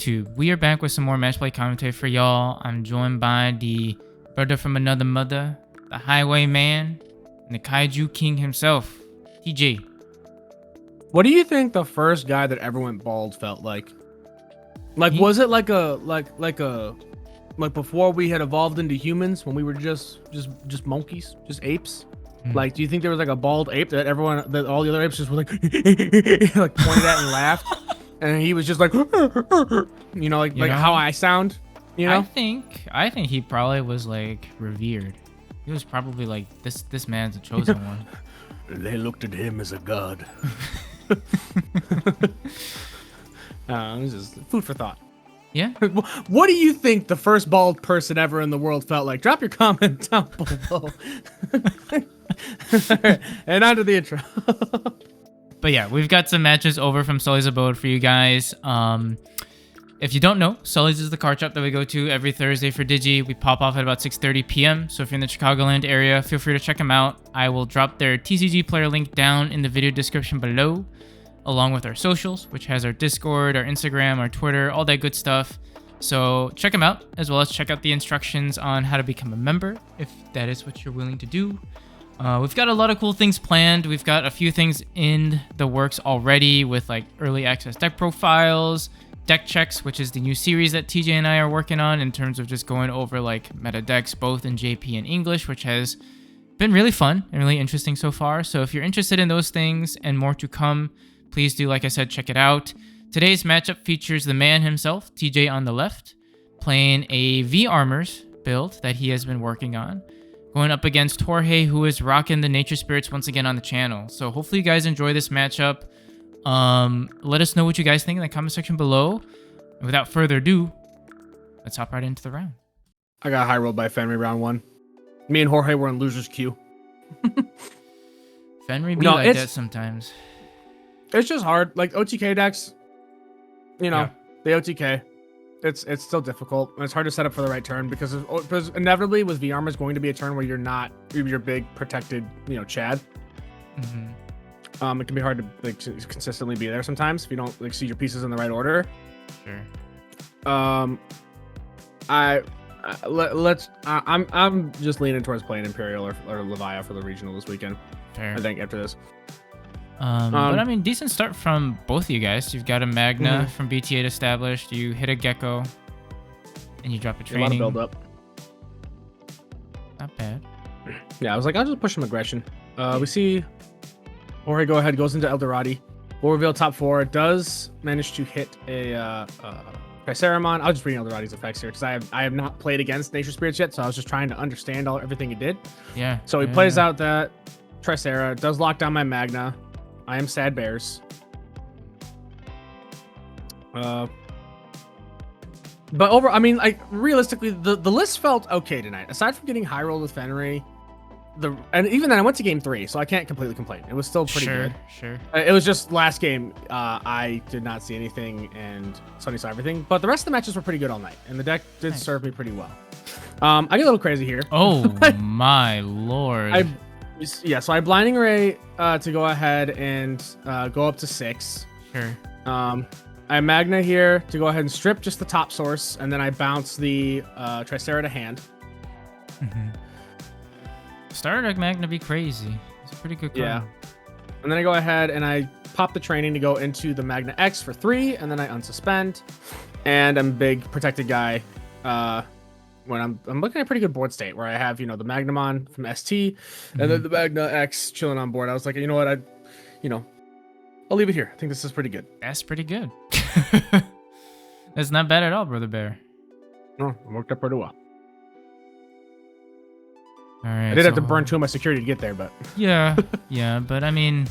YouTube? We are back with some more Matchplay commentary for y'all. I'm joined by the brother from another mother, the Highwayman, and the Kaiju King himself, TJ. What do you think the first guy that ever went bald felt like? Like, was it like before we had evolved into humans, when we were just monkeys, just apes? Like, do you think there was like a bald ape that all the other apes just were like, like pointed at and laughed, and he was just like, like how I sound, I think he probably was like revered. He was probably like, this man's a chosen one. They looked at him as a god. This is food for thought. Yeah. What do you think the first bald person ever in the world felt like? Drop your comment down below. And on to the intro. But yeah, we've got some matches over from Sully's Abode for you guys. If you don't know, Sully's is the card shop that we go to every Thursday for Digi. We pop off at about 6:30 p.m. So if you're in the Chicagoland area, feel free to check them out. I will drop their TCG player link down in the video description below, along with our socials, which has our Discord, our Instagram, our Twitter, all that good stuff. So check them out, as well as check out the instructions on how to become a member, if that is what you're willing to do. We've got a lot of cool things planned. We've got a few things in the works already with like early access deck profiles, deck checks, which is the new series that TJ and I are working on in terms of just going over like meta decks, both in JP and English, which has been really fun and really interesting so far. So if you're interested in those things and more to come, please do, like I said, check it out. Today's matchup features the man himself, TJ on the left, playing a Vee Armours build that he has been working on, going up against Jorge, who is rocking the Nature Spirits once again on the channel. So hopefully you guys enjoy this matchup. Let us know what you guys think in the comment section below. And without further ado, let's hop right into the round. I got high rolled by Fenry round one. Me and Jorge were in loser's queue. Fenry be like that sometimes. It's just hard. Like OTK decks, the OTK, it's still difficult. And it's hard to set up for the right turn because inevitably with Vee Armours going to be a turn where you're not your big protected, Chad. It can be hard to like consistently be there sometimes if you don't like see your pieces in the right order. Sure. I'm just leaning towards playing Imperial or Levia for the regional this weekend. Fair. I think after this. But I mean, decent start from both of you guys. You've got a Magna from BT8 established. You hit a Gecko, and you drop a training. A lot of build up. Not bad. Yeah, I was like, I'll just push some aggression. We see Jorge go ahead, goes into Eldorado. We'll reveal top four. Does manage to hit a Triceramon. I'll just read Eldorado's effects here because I have not played against Nature Spirits yet, so I was just trying to understand everything it did. Yeah. So he plays out that Tricera, does lock down my Magna. I am Sad Bears. But realistically, the list felt okay tonight. Aside from getting high rolled with Fenry, and even then I went to game 3, so I can't completely complain. It was still pretty good. Sure. It was just last game, I did not see anything and Sunny saw everything. But the rest of the matches were pretty good all night, and the deck did serve me pretty well. I get a little crazy here. Oh my lord. So I Blinding Ray to go ahead and go up to 6. Sure. I Magna here to go ahead and strip just the top source, and then I bounce the Tricera to hand. Starter deck Magna be crazy. It's a pretty good card. Yeah. And then I go ahead and I pop the training to go into the Magna X for 3, and then I unsuspend. And I'm a big protected guy. When I'm looking at a pretty good board state where I have, the Magnamon from ST and then the Magna X chilling on board. I was like, you know what? I'll leave it here. I think this is pretty good. That's pretty good. That's not bad at all, Brother Bear. No, it worked out pretty well. All right. I did have to burn 2 of my security to get there, but yeah, but I mean,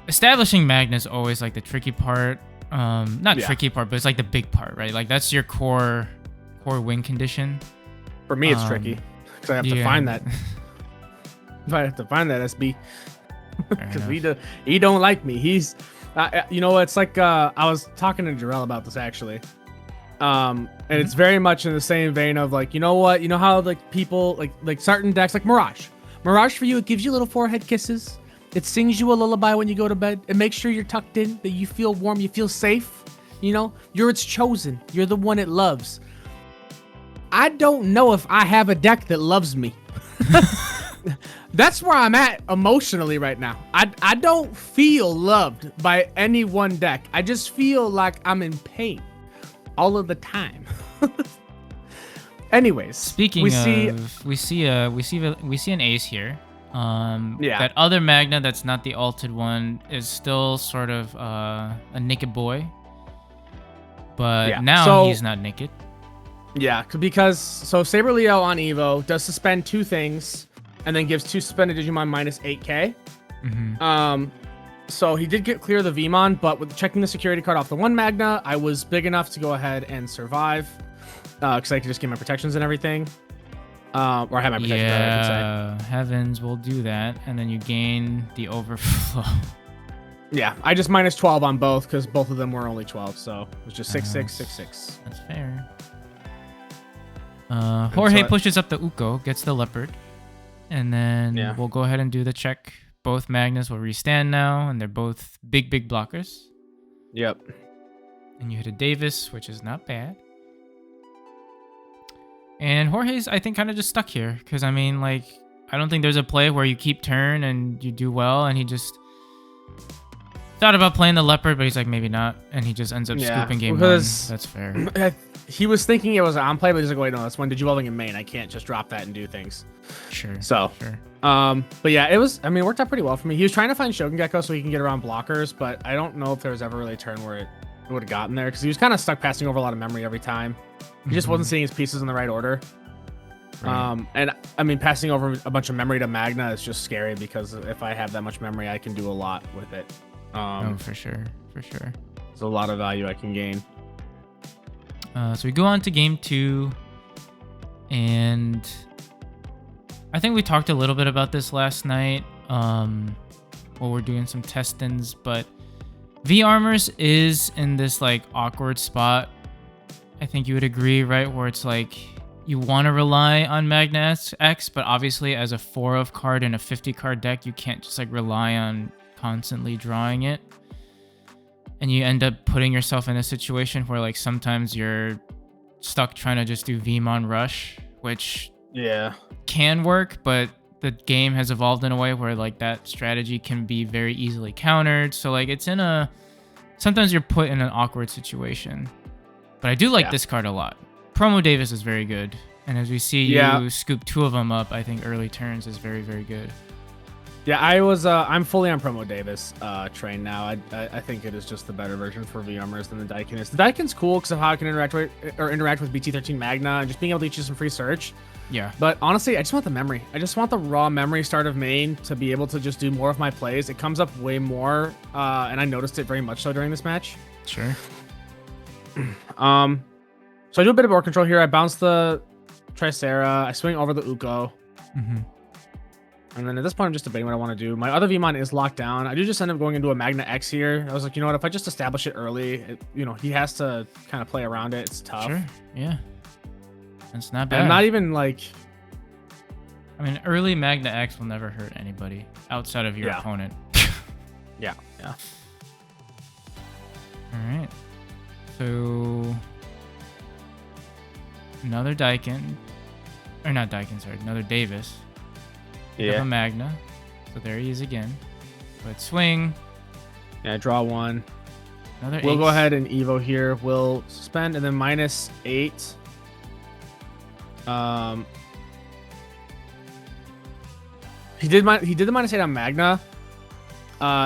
establishing Magna is always like the tricky part. Tricky part, but it's like the big part, right? Like that's your core win condition. For me, it's tricky because I have to find that. If I have to find that SB, because he don't like me. He's, it's like I was talking to Jarrell about this actually. And it's very much in the same vein of like, you know what? You know how like people like certain decks like Mirage for you, it gives you little forehead kisses. It sings you a lullaby when you go to bed. It makes sure you're tucked in, that you feel warm, you feel safe. You know, you're its chosen. You're the one it loves. I don't know if I have a deck that loves me. That's where I'm at emotionally right now. I don't feel loved by any one deck. I just feel like I'm in pain all of the time. Anyways, speaking we see an ace here. That other Magna that's not the alted one is still sort of a naked boy, but now he's not naked. Yeah, because Saber Leo on Evo does suspend 2 things and then gives 2 suspended Digimon minus 8k. So he did get clear the Vmon, but with checking the security card off the 1 Magna, I was big enough to go ahead and survive because I could just get my protections and everything. Or I have my protections. Yeah, I should say. Heavens will do that, and then you gain the overflow. Yeah, I just minus 12 on both because both of them were only 12, so it was just 6-6, 6-6. That's fair. Jorge pushes up the Uko, gets the leopard, and then we'll go ahead and do the check. Both Magnas will restand now, and they're both big blockers. Yep. And you hit a Davis, which is not bad. And Jorge's, I think, kind of just stuck here, because, I mean, like, I don't think there's a play where you keep turn and you do well, and he just thought about playing the leopard, but he's like, maybe not, and he just ends up scooping game 1. That's fair. He was thinking it was an on play, but he's like, wait, no, that's one Digivolving in main. I can't just drop that and do things. Sure. So, but yeah, it worked out pretty well for me. He was trying to find Shogun Gecko so he can get around blockers, but I don't know if there was ever really a turn where it would have gotten there because he was kind of stuck passing over a lot of memory every time. He just wasn't seeing his pieces in the right order. Right. And I mean, passing over a bunch of memory to Magna is just scary because if I have that much memory, I can do a lot with it. For sure. There's a lot of value I can gain. So we go on to game 2, and I think we talked a little bit about this last night while we're doing some testings, but Vee Armours is in this like awkward spot. I think you would agree, right? Where it's like you want to rely on Magna X, but obviously as a 4-of card in a 50 card deck, you can't just like rely on constantly drawing it. And you end up putting yourself in a situation where like sometimes you're stuck trying to just do Vmon Rush, which can work, but the game has evolved in a way where like that strategy can be very easily countered. So like it's sometimes you're put in an awkward situation. But I do like this card a lot. Promo Davis is very good. And as we see you scoop 2 of them up, I think early turns is very, very good. Yeah, I'm fully on Promo Davis train now. I think it is just the better version for Vee Armours than the Daikin is. The Daikin's cool because of how I can interact with BT13 Magna and just being able to teach you some free search. Yeah. But honestly, I just want the memory. I just want the raw memory start of main to be able to just do more of my plays. It comes up way more, and I noticed it very much so during this match. Sure. So I do a bit of board control here. I bounce the Tricera. I swing over the Uko. And then at this point, I'm just debating what I want to do. My other Vmon is locked down. I do just end up going into a Magna X here. I was like, you know what? If I just establish it early, he has to kind of play around it. It's tough. Sure. Yeah. It's not bad. And not even like... I mean, early Magna X will never hurt anybody outside of your opponent. Yeah. All right. So... another Daikin. Or not Daikin, sorry. Another Davis. Have a Magna. So there he is again. But swing. Yeah, draw 1. Another We'll ace. go ahead and Evo here. We'll suspend and then minus 8. He did the minus 8 on Magna,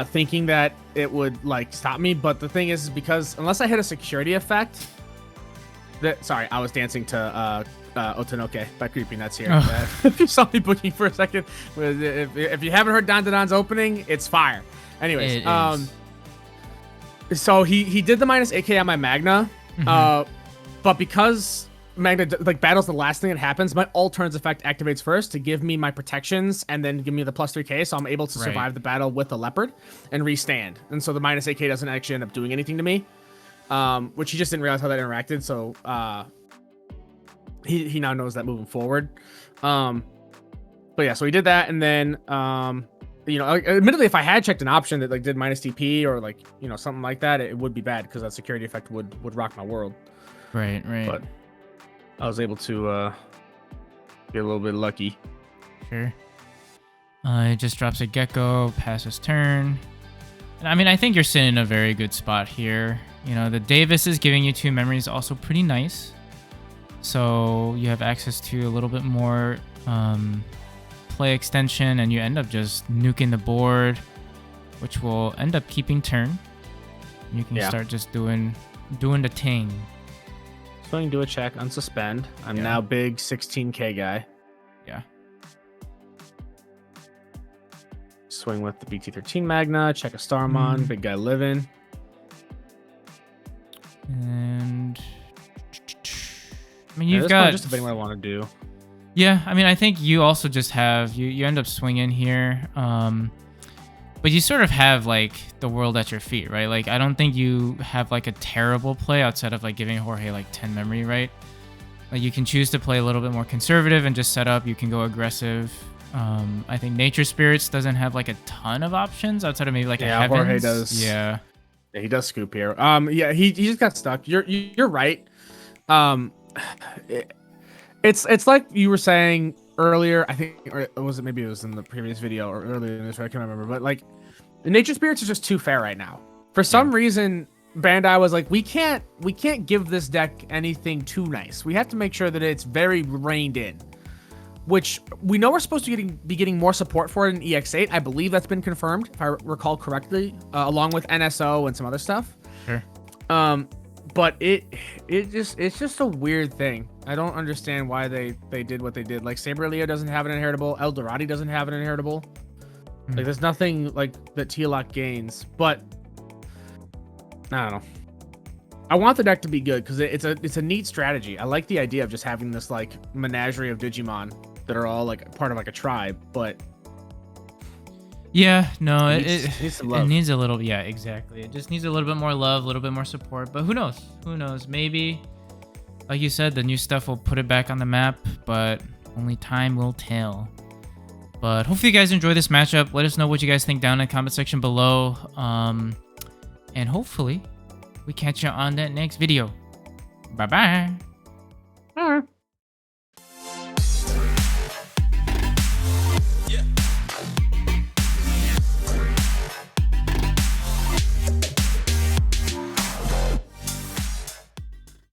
thinking that it would like stop me. But the thing is because unless I hit a security effect, sorry, I was dancing to Otonoke by Creepy Nuts here. If you saw me booking for a second, if you haven't heard Don Don's opening, it's fire. Anyways, so he did the minus 8k on my Magna, but because Magna like battles the last thing that happens, my all turns effect activates first to give me my protections and then give me the plus 3k, so I'm able to survive the battle with the leopard and restand. And so the minus 8k doesn't actually end up doing anything to me, which he just didn't realize how that interacted. So he now knows that moving forward. But yeah, so he did that, and then admittedly, if I had checked an option that like did minus TP or like something like that, it would be bad because that security effect would rock my world. Right. But I was able to get a little bit lucky. Sure. It just drops a gecko, passes turn. And I mean, I think you're sitting in a very good spot here. The Davis is giving you 2 memories, also pretty nice. So you have access to a little bit more play extension, and you end up just nuking the board, which will end up keeping turn. You can start just doing the ting. So I can do a check, unsuspend. I'm now big 16k guy. Yeah. Swing with the BT13 Magna, check a Starmon, big guy living. And I mean, you've got just debating what I want to do. Yeah, I mean, I think you also just have you end up swinging here, but you sort of have like the world at your feet, right? Like, I don't think you have like a terrible play outside of like giving Jorge like 10 memory, right? Like, you can choose to play a little bit more conservative and just set up. You can go aggressive. I think Nature Spirits doesn't have like a ton of options outside of maybe like a Heavens. Jorge does. Yeah, he does scoop here. He just got stuck. You're right. It's like you were saying earlier. I think, or maybe it was in the previous video or earlier in this. I can't remember. But like, the Nature Spirits are just too fair right now. For some reason, Bandai was like, we can't give this deck anything too nice. We have to make sure that it's very reined in. Which we know we're supposed to be getting more support for it in EX-8. I believe that's been confirmed, if I recall correctly, along with NSO and some other stuff. Sure. But it's just a weird thing. I don't understand why they did what they did. Like, Saber-Leo doesn't have an inheritable. Eldorado doesn't have an inheritable. Like, there's nothing like that T-Lock gains. But I don't know. I want the deck to be good because it's a neat strategy. I like the idea of just having this like menagerie of Digimon that are all like part of like a tribe. But yeah, no, it needs a little. Yeah, exactly. It just needs a little bit more love, a little bit more support. But who knows? Who knows? Maybe, like you said, the new stuff will put it back on the map, but only time will tell. But hopefully you guys enjoy this matchup. Let us know what you guys think down in the comment section below. And hopefully we catch you on that next video. Bye-bye.